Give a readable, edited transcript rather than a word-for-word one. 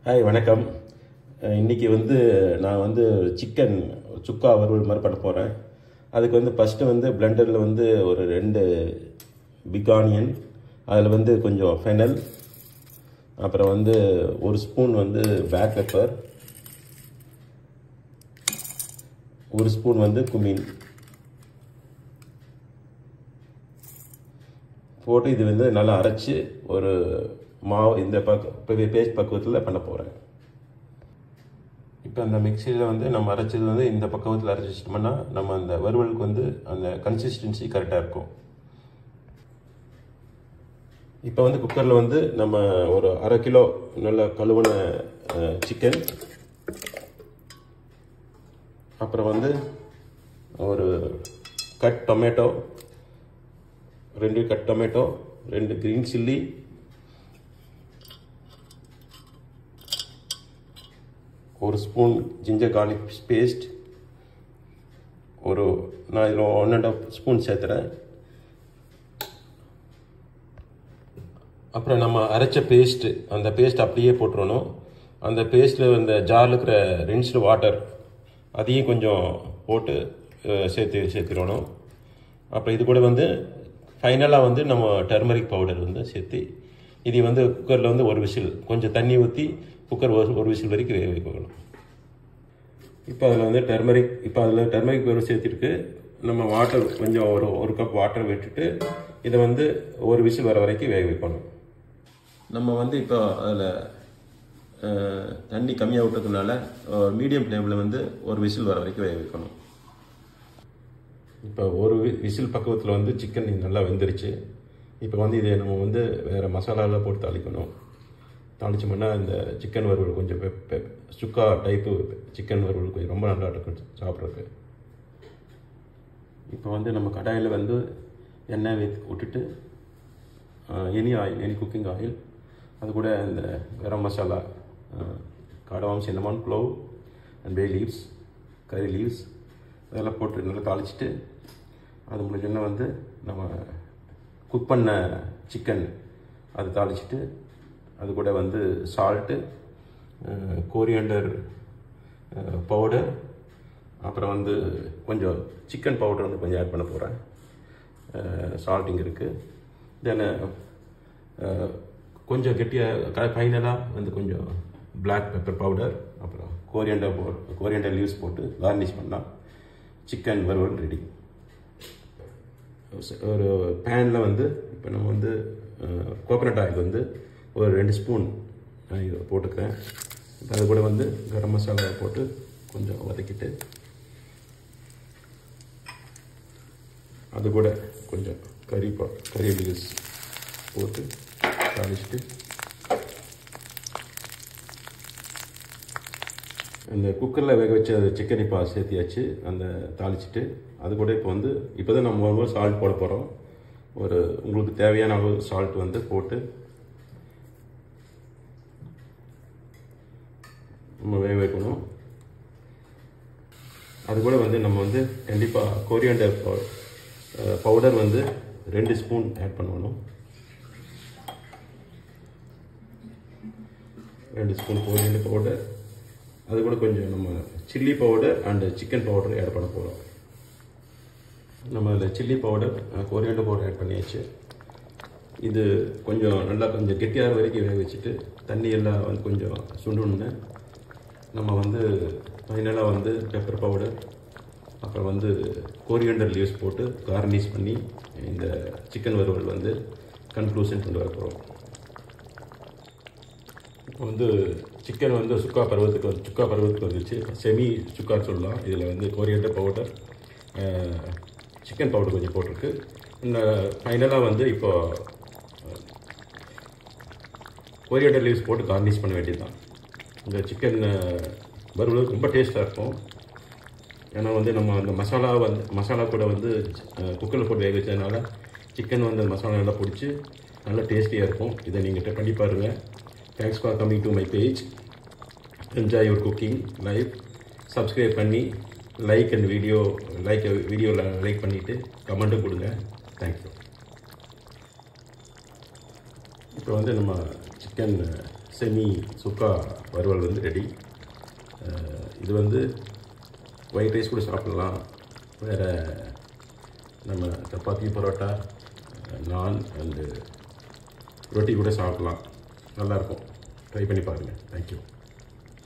Hi வணக்கம். இன்றைக்கி நான் சிக்கன் சுக்கா வறுவல் மாதிரி பண்ண போகிறேன். அதுக்கு ஃபஸ்ட்டு பிளெண்டரில் ஒரு 2 பிக் ஆனியன், அதில் கொஞ்சம் ஃபெனல், அப்புறம் 1 spoon black pepper, 1 spoon cumin போட்டு இது நல்லா அரைச்சி ஒரு மாவு இந்த பேஸ்ட் பக்குவத்தில் பண்ண போகிறேன். இப்போ அந்த மிக்சியில் நம்ம அரைச்சது இந்த பக்குவத்தில் அரைச்சி வச்சிட்டோம்னா நம்ம அந்த வறுவலுக்கு அந்த கன்சிஸ்டன்சி கரெக்டாக இருக்கும். இப்போ குக்கரில் நம்ம ஒரு 1/2 கிலோ நல்ல கழுவுன சிக்கன், அப்புறம் ஒரு cut tomato, 2 cut tomato, 2 green chilli, ஒரு ஸ்பூன் ஜிஞ்சர் கார்லிக் பேஸ்ட், நான் இதில் 1.5 ஸ்பூன் சேர்த்துறேன். அப்புறம் நம்ம அரைச்ச பேஸ்ட்டு, அந்த பேஸ்ட் அப்படியே போட்டுறணும். அந்த பேஸ்ட்டில் இந்த ஜாரில் இருக்கிற ரின்ஸ்டு வாட்டர் அதையும் கொஞ்சம் போட்டு சேர்த்துடணும். அப்புறம் இது கூட ஃபைனலாக நம்ம டர்மரிக் பவுடர் சேர்த்து இது குக்கரில் ஒரு விசில் கொஞ்சம் தண்ணி ஊற்றி குக்கர் ஒரு விசில் வரைக்கும் வேக வைக்கணும். இப்போ அதில் டர்மரிக் பவுடர் சேர்த்துருக்கு. நம்ம வாட்டர் கொஞ்சம் ஒரு கப் வாட்டர் விட்டுட்டு இதை ஒரு விசில் வர வரைக்கும் வேக வைக்கணும். நம்ம இப்போ அதில் தண்ணி கம்மியாக விட்டதுனால மீடியம் ஃப்ளேமில் ஒரு விசில் வர வரைக்கும் வேக வைக்கணும். இப்போ ஒரு விசில் பக்குவத்தில் சிக்கன் நல்லா வெந்துருச்சு. இப்போ இதை நம்ம வேறு மசாலாவில் போட்டு தாளிக்கணும். தாளிச்சோம்னா இந்த சிக்கன் வறுவல் கொஞ்சம் சுக்கா டைப்பு சிக்கன் வறுவல் கொஞ்சம் ரொம்ப நல்லா இருக்கும் சாப்பிட்றதுக்கு. இப்போ நம்ம கடாயில் எண்ணெய் விட்டுட்டு எனி குக்கிங் ஆயில், அது கூட இந்த கரம் மசாலா, காடவாம், cinnamon, clove and bay leaves, curry leaves அதெல்லாம் போட்டு நல்லா தாளிச்சிட்டு அது முடிஞ்சோன்னா நம்ம குக் பண்ண சிக்கன் அது தாளிச்சிட்டு அது கூட சால்ட்டு, கோரியண்டர் பவுடர், அப்புறம் கொஞ்சம் சிக்கன் பவுடர் கொஞ்சம் ஆட் பண்ண போகிறேன். சால்ட்டிங் இருக்குது. தென் கொஞ்சம் கெட்டியாக ஃபைனலாக கொஞ்சம் பிளாக் பெப்பர் பவுடர், அப்புறம் கோரியண்டர் லீவ்ஸ் போட்டு கார்னிஷ் பண்ணால் சிக்கன் வறுவல் ரெடி. ஒரு பேனில் இப்போ நம்ம கோகோனட் ஆயில் ஒரு 2 ஸ்பூன் போட்டுக்கிறேன். அது கூட கரம் மசாலா போட்டு கொஞ்சம் வதக்கிட்டு அது கூட கொஞ்சம் கறி லீவ்ஸ் போட்டு தாளிச்சிட்டு அந்த குக்கரில் வேக வச்ச சிக்கன் இப்போ சேர்த்தியாச்சு. அந்த தாளிச்சிட்டு அது கூட இப்போ தான் நம்ம சால்ட் போட போகிறோம். உங்களுக்கு தேவையான அளவு சால்ட் போட்டு நம்ம வேக வைக்கணும். அது கூட நம்ம கண்டிப்பாக கோரியண்டர் பவுடர் 2 ஸ்பூன் ஆட் பண்ணணும். 2 ஸ்பூன் கோரியண்டர் பவுடர், அது கூட கொஞ்சம் நம்ம chilli powder and chicken powder add பண்ண போகிறோம். நம்ம அதில் chilli powder, coriander powder add பண்ணியாச்சு. இது கொஞ்சம் நல்லா கொஞ்சம் கெட்டியாக வரைக்கும் வேக வச்சுட்டு தண்ணி எல்லாம் கொஞ்சம் சுண்டணுன்னு நம்ம ஃபைனலாக பெப்பர் பவுடர், அப்புறம் கோரியண்டர் லீவ்ஸ் போட்டு கார்னிஷ் பண்ணி இந்த சிக்கன் வறுவல் கன்க்ளூஷன் கொண்டு வர போகிறோம். இப்போ சிக்கன் சுக்கா பருவத்துக்கு வந்துச்சு. செமி சுக்கான்னு சொல்லலாம். இதில் கோரியண்டர் பவுடர், சிக்கன் பவுடர் கொஞ்சம் போட்டிருக்கு. இந்த ஃபைனலாக இப்போ கோரியண்டர் லீவ்ஸ் போட்டு கார்னிஷ் பண்ண வேண்டியது தான். இந்த சிக்கன் வறுவல் ரொம்ப டேஸ்ட்டாக இருக்கும். ஏன்னா நம்ம அந்த மசாலா கூட குக்கரில் போட்டு வேக வச்சதுனால சிக்கன் மசாலா நல்லா பிடிச்சி நல்லா டேஸ்டியாக இருக்கும். இதை நீங்கள் பண்ணி பாருங்கள். Thanks for coming to my page. Enjoy your cooking life. Subscribe பண்ணி வீடியோ லைக் பண்ணிவிட்டு கமெண்ட்டும் கொடுங்க. தேங்க்யூ. இப்போ நம்ம சிக்கன் செமி சுக்கா வறுவல் வந்து ரெடி. இது வந்து ஒயிட் ரைஸ் கூட சாப்பிட்லாம், வேறு நம்ம சப்பாத்தி, பரோட்டா, நான் அண்டு ரொட்டி கூட சாப்பிட்லாம். நல்லாயிருக்கும். ட்ரை பண்ணி பாருங்கள். தேங்க்யூ.